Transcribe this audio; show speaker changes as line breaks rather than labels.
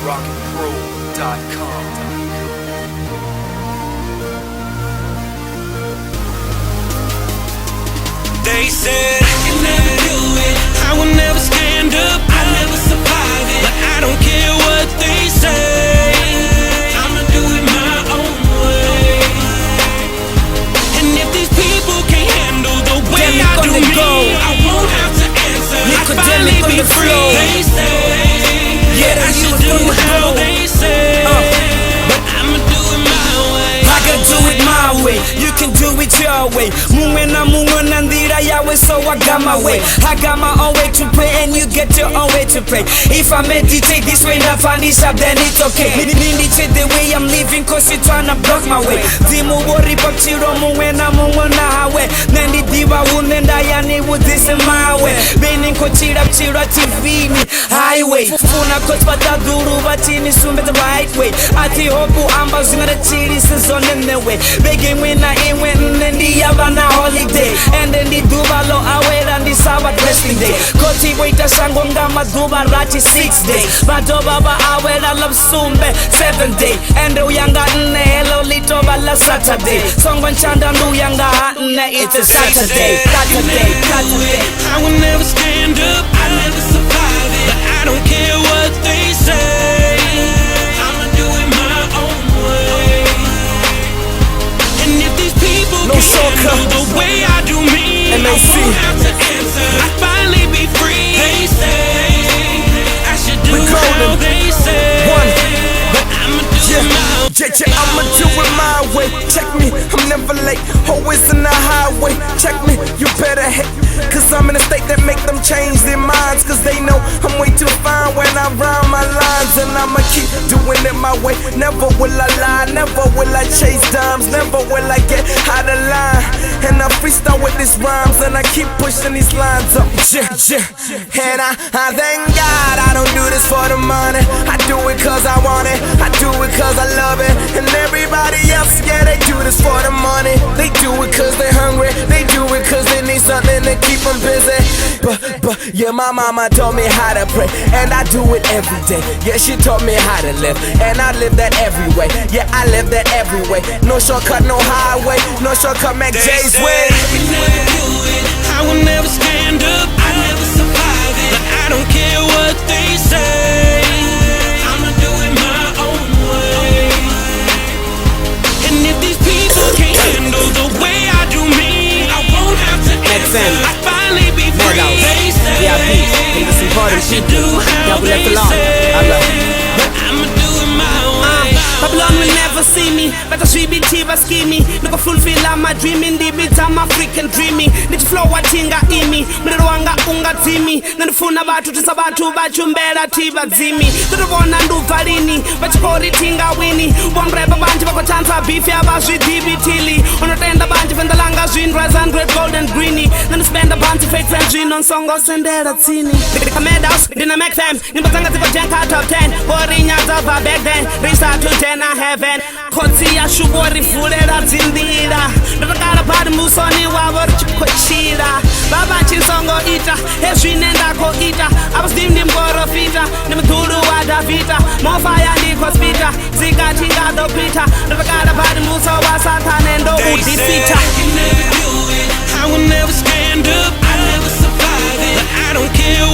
rockandroll.com.
They said I can never do it, I will never stand up, I never survive it. But I don't care what they say, I'ma do it my own way. And if these people can't handle the way I do me, I won't have to answer. I finally be free. They say I should do how they say, but I'ma do it my way.
I gotta do it my way, you can do it your way. Mungu nandira yawe, so I got my way. I got my own way to pray and you get your own way to pray. If I meditate this way, not find this up, then it's okay. Meditate the way I'm living, cause you tryna block my way. Dimu worry about chiro mungu na hawe. Nendi diva unenda yani with this in my way. Meaning ko chira TV ni highway. Funa coach pataduru batini sumbe the right way. Ati hopu amba zingara chiri season in the way. Begging when I ain't when nendi yabana holiday. And then the dubalo away and the Sabbath resting day. Koti waita sangonga maduba rachi 6 days. Bato baba away I love sumbe 7 day. And the yanga nne hello lito bala Saturday. Songwan chanda nu yanga nne it's a Saturday.
I will never stand up, I never survive it. But I don't care what they say, I'ma do it my own way. And if these people can't handle the way I do me, I won't have to answer. I finally be free. They say I should do how they say, but I'ma do it my way.
I'ma do it my way. Check me, I'm never late. Always in the highway. Check me, you better hate. Cause I'm in a state that make them change their minds. Cause they know I'm way too fine when I rhyme my lines. And I'ma keep doing it my way. Never will I lie, never will I chase dimes, never will I get out of line. And I freestyle with these rhymes and I keep pushing these lines up. And I thank God I don't do this for the money. I do it cause I want it, I do it cause I love it. And everybody else, yeah, they do this for the money. They do it cause they're hungry, they do it cause they need something to keep them busy. But yeah, my mama taught me how to pray, and I do it every day. Yeah, she taught me how to live, and I live that every way. Yeah, I live that every way. No shortcut, no highway, no shortcut, Mac J's way.
I will never do it, I will never stand up, I never survive it. But I don't care what they say, I'ma do it my own way. And if these people can't handle the way I do me, I won't have to answer. I finally be free. They say I should do how they say, but I'ma do it my way.
Babylon will never see me, but I should be chiva scheming. Never fulfill my dreaming, the bit I'm a freaking dreaming. Need to flow what tinga imi, mlewanga unga timi. Nanifuna batu tisabatu bachumbera tiba zimi. Tudovona nduvalini, bachikori tinga wini. Wamreba banji bako chanza beef ya bashi dibitili. Unotenda banji vendalanga zwin, rise and great gold and greeny. Spend a bunch of fake friends on songos and dead tini. The medals didn't make them. Nimbazanga to Jenta top 10. Worrying out of back then. Restart to 10 I heaven. Kotsi ya shugori fulera zindira. Nakara bad musoni wa kochira. Baba chisongo ita. Heshinenda ko ita. I was deemed him goro fita. Nimtulu wada vita. More fire ni kospita. Zika tinga do pita. Nakara bad muso wa satanendo udifita.
I will never stand up, I never survive it. But I don't care